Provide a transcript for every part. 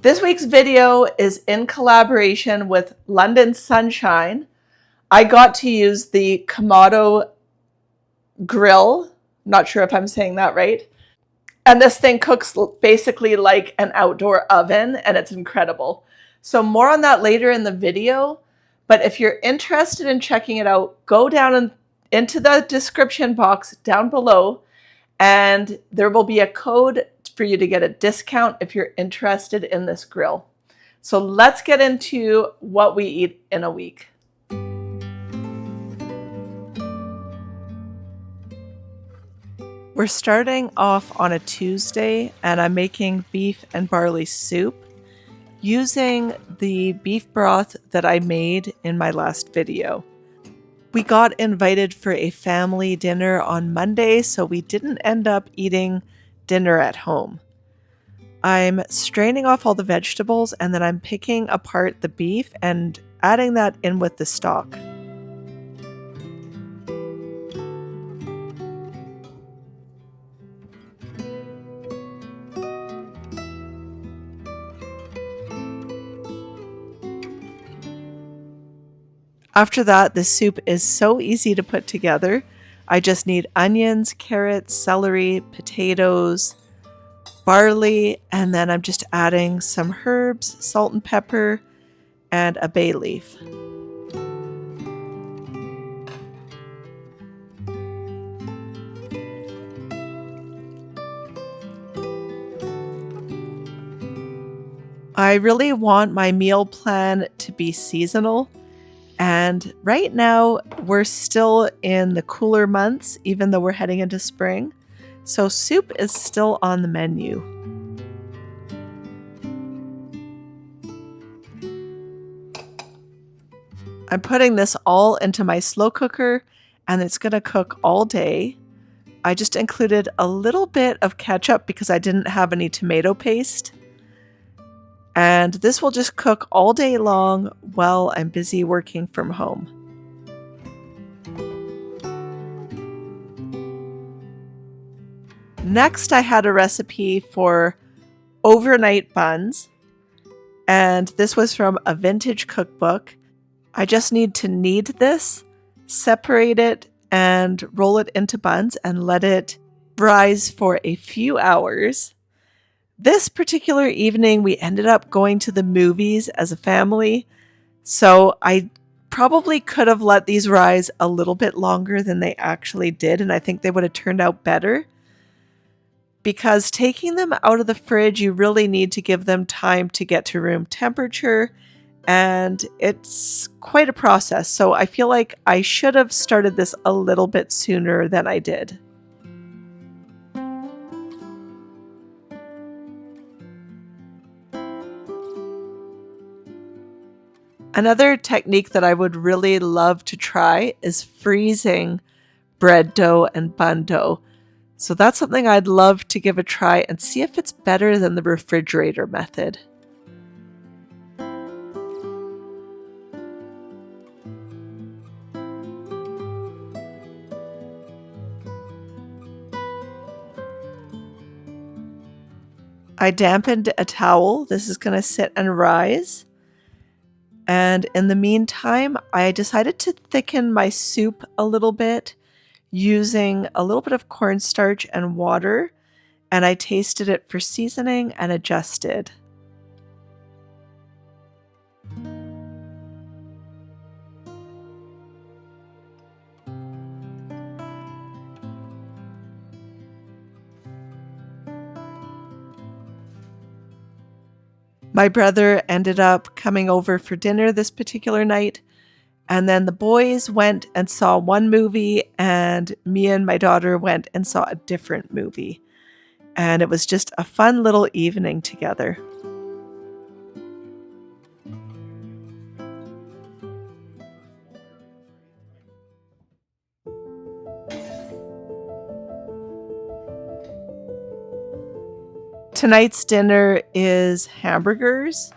This week's video is in collaboration with London Sunshine. I got to use the Kamado grill. Not sure if I'm saying that right. And this thing cooks basically like an outdoor oven, and it's incredible. So more on that later in the video. But if you're interested in checking it out, go down into the description box down below, and there will be a code for you to get a discount if you're interested in this grill. So let's get into what we eat in a week. We're starting off on a Tuesday, and I'm making beef and barley soup using the beef broth that I made in my last video. We got invited for a family dinner on Monday, so we didn't end up eating dinner at home. I'm straining off all the vegetables, and then I'm picking apart the beef and adding that in with the stock. After that, the soup is so easy to put together. I just need onions, carrots, celery, potatoes, barley, and then I'm just adding some herbs, salt and pepper, and a bay leaf. I really want my meal plan to be seasonal. And right now, we're still in the cooler months, even though we're heading into spring. So soup is still on the menu. I'm putting this all into my slow cooker, and it's going to cook all day. I just included a little bit of ketchup because I didn't have any tomato paste. And this will just cook all day long while I'm busy working from home. Next, I had a recipe for overnight buns, and this was from a vintage cookbook. I just need to knead this, separate it, and roll it into buns and let it rise for a few hours. This particular evening, we ended up going to the movies as a family, so I probably could have let these rise a little bit longer than they actually did, and I think they would have turned out better. Because taking them out of the fridge, you really need to give them time to get to room temperature, and it's quite a process, so I feel like I should have started this a little bit sooner than I did. Another technique that I would really love to try is freezing bread dough and bun dough. So that's something I'd love to give a try and see if it's better than the refrigerator method. I dampened a towel. This is going to sit and rise. And in the meantime, I decided to thicken my soup a little bit using a little bit of cornstarch and water, and I tasted it for seasoning and adjusted. My brother ended up coming over for dinner this particular night, and then the boys went and saw one movie, and me and my daughter went and saw a different movie. And it was just a fun little evening together. Tonight's dinner is hamburgers,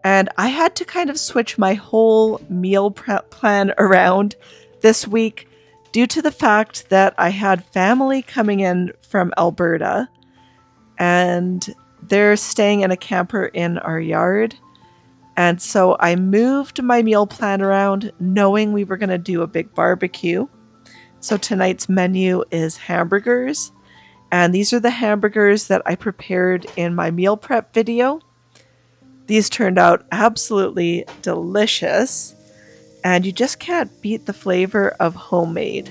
and I had to kind of switch my whole meal prep plan around this week due to the fact that I had family coming in from Alberta, and they're staying in a camper in our yard. And so I moved my meal plan around knowing we were going to do a big barbecue. So tonight's menu is hamburgers. And these are the hamburgers that I prepared in my meal prep video. These turned out absolutely delicious. And you just can't beat the flavor of homemade.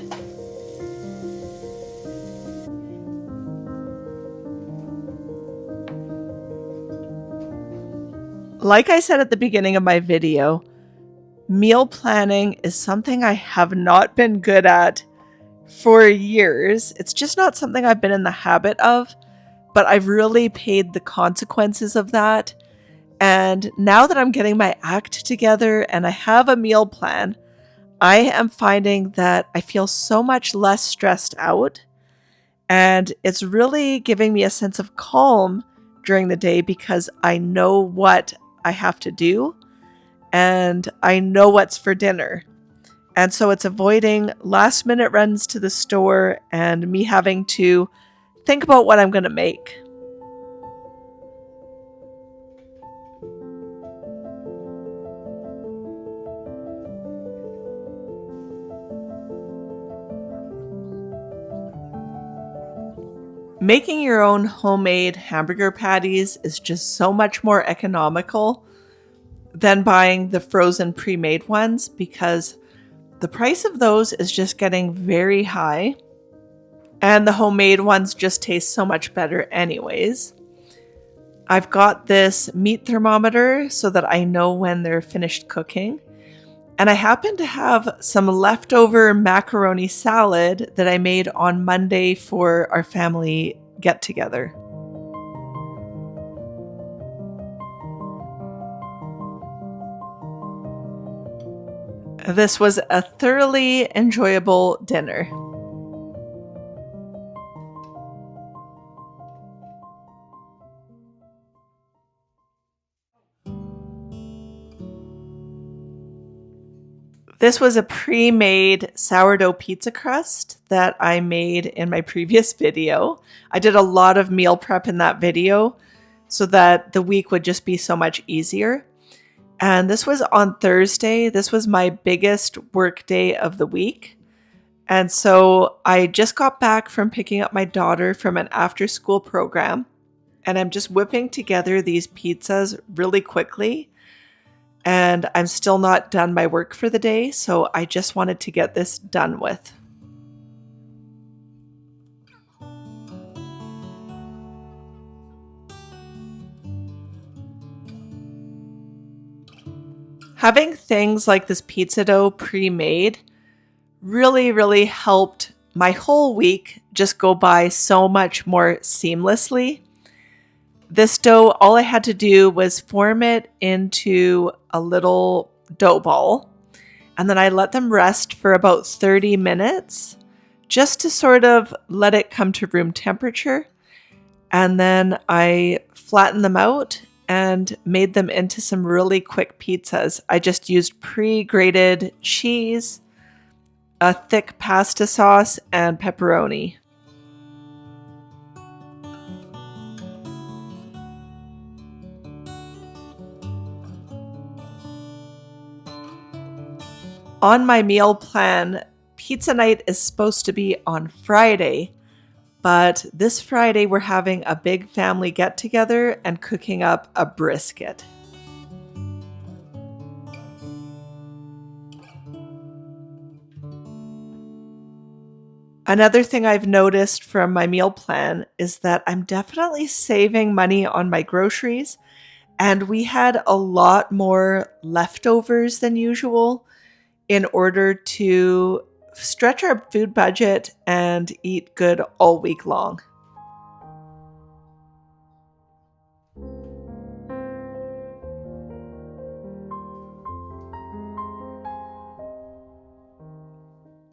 Like I said at the beginning of my video, meal planning is something I have not been good at for years. It's just not something I've been in the habit of, but I've really paid the consequences of that. And now that I'm getting my act together and I have a meal plan, I am finding that I feel so much less stressed out. And it's really giving me a sense of calm during the day because I know what I have to do and I know what's for dinner. And so it's avoiding last minute runs to the store and me having to think about what I'm going to make. Making your own homemade hamburger patties is just so much more economical than buying the frozen pre-made ones because the price of those is just getting very high and the homemade ones just taste so much better anyways. I've got this meat thermometer so that I know when they're finished cooking. And I happen to have some leftover macaroni salad that I made on Monday for our family get together. This was a thoroughly enjoyable dinner. This was a pre-made sourdough pizza crust that I made in my previous video. I did a lot of meal prep in that video so that the week would just be so much easier. And this was on Thursday. This was my biggest work day of the week. And so I just got back from picking up my daughter from an after-school program. And I'm just whipping together these pizzas really quickly. And I'm still not done my work for the day, so I just wanted to get this done with. Having things like this pizza dough pre-made really helped my whole week just go by so much more seamlessly. This dough, all I had to do was form it into a little dough ball, and then I let them rest for about 30 minutes just to sort of let it come to room temperature. And then I flattened them out and made them into some really quick pizzas. I just used pre-grated cheese, a thick pasta sauce, and pepperoni. On my meal plan, pizza night is supposed to be on Friday, but this Friday we're having a big family get together and cooking up a brisket. Another thing I've noticed from my meal plan is that I'm definitely saving money on my groceries, and we had a lot more leftovers than usual in order to stretch our food budget and eat good all week long.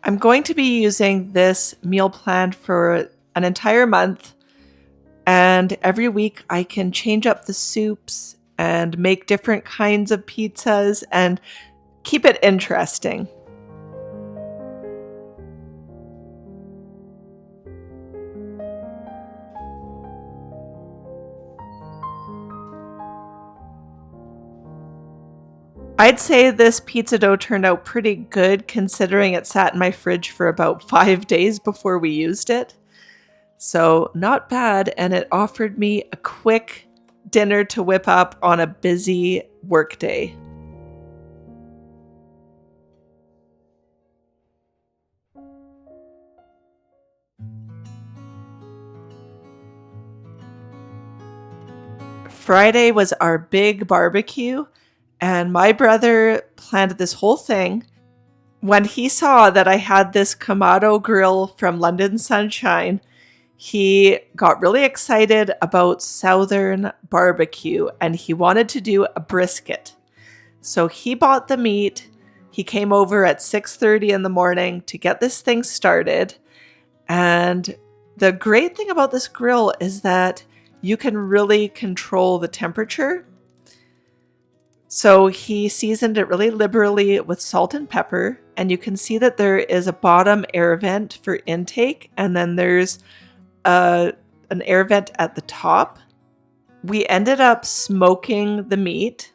I'm going to be using this meal plan for an entire month, and every week I can change up the soups and make different kinds of pizzas and keep it interesting. I'd say this pizza dough turned out pretty good considering it sat in my fridge for about 5 days before we used it. So not bad, and it offered me a quick dinner to whip up on a busy workday. Friday was our big barbecue, and my brother planned this whole thing. When he saw that I had this Kamado grill from London Sunshine, he got really excited about Southern barbecue and he wanted to do a brisket. So he bought the meat. He came over at 6:30 in the morning to get this thing started. And the great thing about this grill is that you can really control the temperature. So he seasoned it really liberally with salt and pepper, and you can see that there is a bottom air vent for intake, and then there's an air vent at the top. We ended up smoking the meat,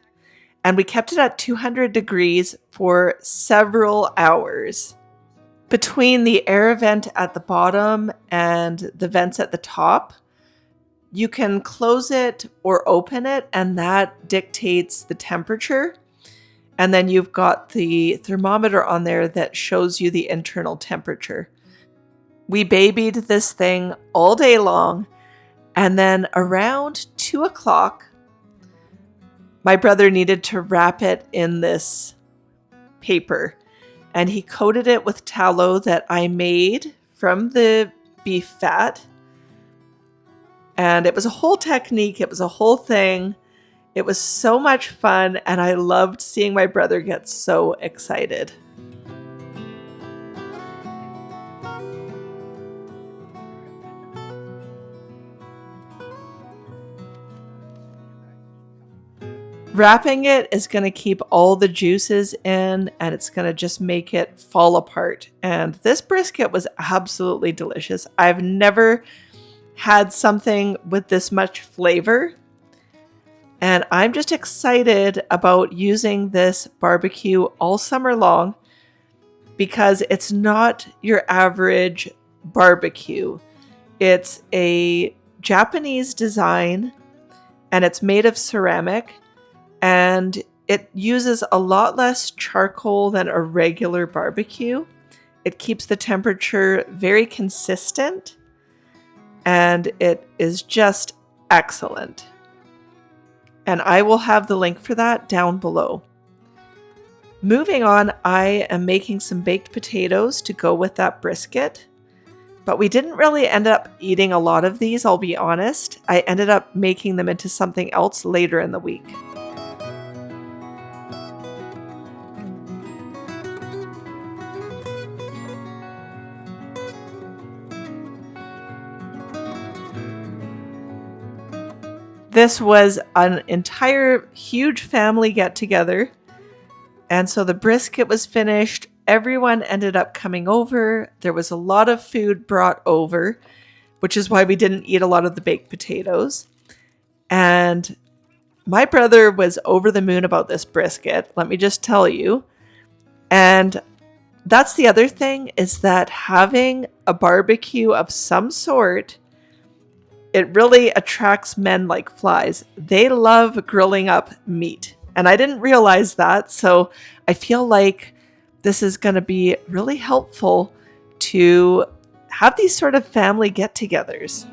and we kept it at 200 degrees for several hours. Between the air vent at the bottom and the vents at the top, you can close it or open it, and that dictates the temperature. And then you've got the thermometer on there that shows you the internal temperature. We babied this thing all day long, and then around 2 o'clock, my brother needed to wrap it in this paper, and he coated it with tallow that I made from the beef fat. And it was a whole technique. It was a whole thing. It was so much fun, and I loved seeing my brother get so excited. Wrapping it is going to keep all the juices in, and it's going to just make it fall apart. And this brisket was absolutely delicious. I've never had something with this much flavor, and I'm just excited about using this barbecue all summer long because it's not your average barbecue. It's a Japanese design, and it's made of ceramic, and it uses a lot less charcoal than a regular barbecue. It keeps the temperature very consistent, and it is just excellent. And I will have the link for that down below. Moving on, I am making some baked potatoes to go with that brisket. But we didn't really end up eating a lot of these, I'll be honest. I ended up making them into something else later in the week. This was an entire huge family get-together, and so the brisket was finished. Everyone ended up coming over. There was a lot of food brought over, which is why we didn't eat a lot of the baked potatoes. And my brother was over the moon about this brisket, let me just tell you. And that's the other thing, is that having a barbecue of some sort, it really attracts men like flies. They love grilling up meat. And I didn't realize that. So I feel like this is going to be really helpful to have these sort of family get-togethers.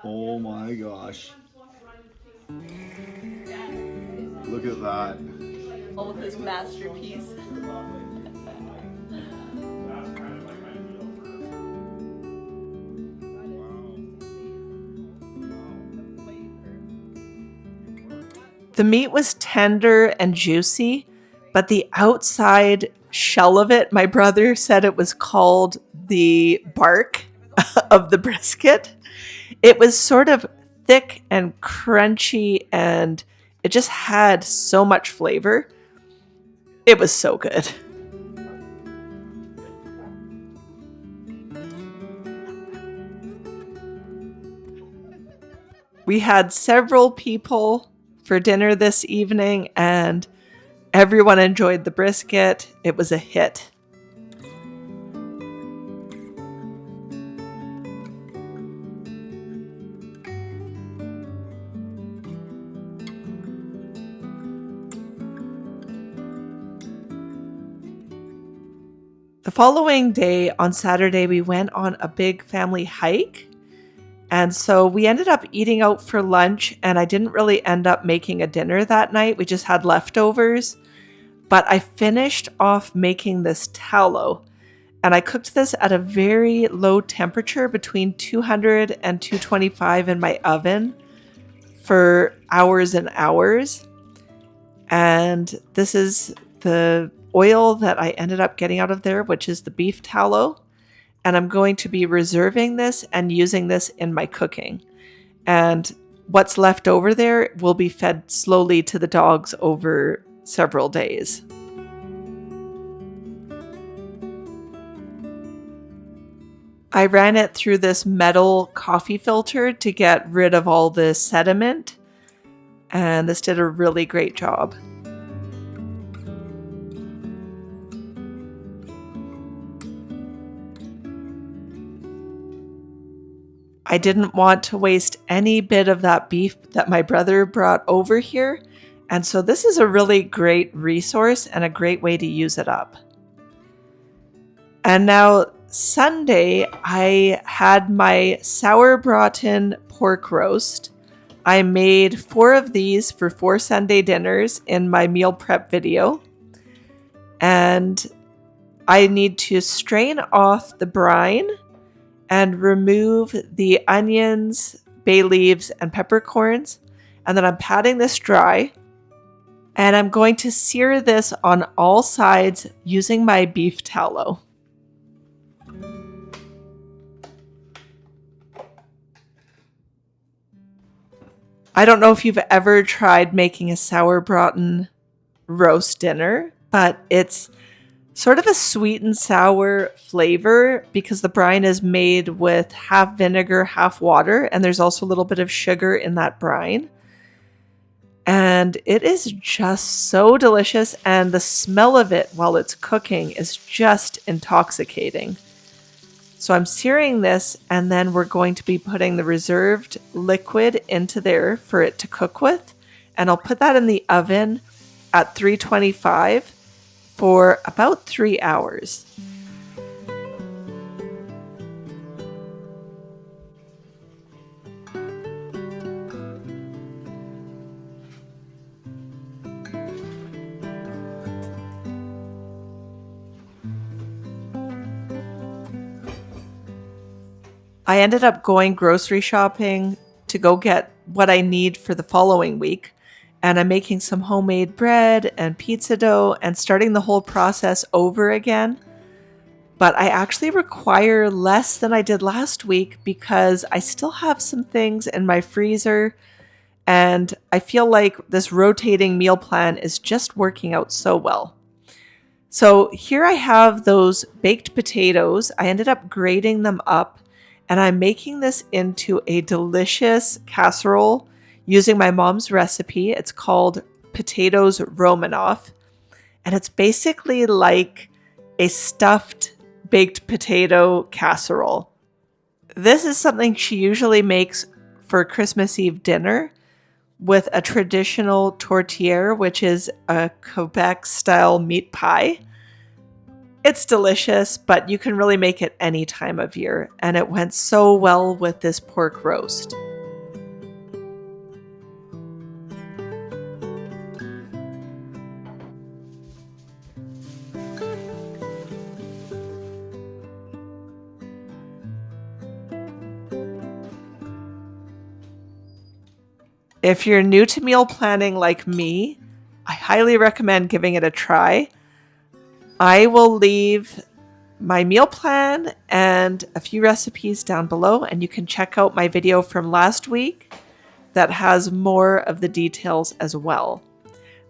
Oh my gosh. Look at that. Oh, his masterpiece. The meat was tender and juicy, but the outside shell of it, my brother said it was called the bark of the brisket. It was sort of thick and crunchy, and it just had so much flavor. It was so good. We had several people for dinner this evening, and everyone enjoyed the brisket. It was a hit. The following day, on Saturday, we went on a big family hike. And so we ended up eating out for lunch, and I didn't really end up making a dinner that night. We just had leftovers. But I finished off making this tallow, and I cooked this at a very low temperature between 200 and 225 in my oven for hours and hours. And this is the oil that I ended up getting out of there, which is the beef tallow. And I'm going to be reserving this and using this in my cooking. And what's left over there will be fed slowly to the dogs over several days. I ran it through this metal coffee filter to get rid of all the sediment, and this did a really great job. I didn't want to waste any bit of that beef that my brother brought over here, and so this is a really great resource and a great way to use it up. And now Sunday, I had my sour braten pork roast. I made 4 of these for 4 Sunday dinners in my meal prep video. And I need to strain off the brine and remove the onions, bay leaves, and peppercorns. And then I'm patting this dry. And I'm going to sear this on all sides using my beef tallow. I don't know if you've ever tried making a sour braten roast dinner, but it's sort of a sweet and sour flavor because the brine is made with half vinegar, half water, and there's also a little bit of sugar in that brine. And it is just so delicious, and the smell of it while it's cooking is just intoxicating. So I'm searing this, and then we're going to be putting the reserved liquid into there for it to cook with. And I'll put that in the oven at 325 for about 3 hours. I ended up going grocery shopping to go get what I need for the following week. And I'm making some homemade bread and pizza dough and starting the whole process over again. But I actually require less than I did last week because I still have some things in my freezer. And I feel like this rotating meal plan is just working out so well. So here I have those baked potatoes. I ended up grating them up. And I'm making this into a delicious casserole using my mom's recipe. It's called potatoes Romanoff. And it's basically like a stuffed baked potato casserole. This is something she usually makes for Christmas Eve dinner with a traditional tourtière, which is a Quebec-style meat pie. It's delicious, but you can really make it any time of year, and it went so well with this pork roast. If you're new to meal planning like me, I highly recommend giving it a try. I will leave my meal plan and a few recipes down below, and you can check out my video from last week that has more of the details as well.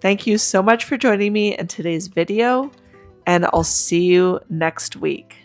Thank you so much for joining me in today's video, and I'll see you next week.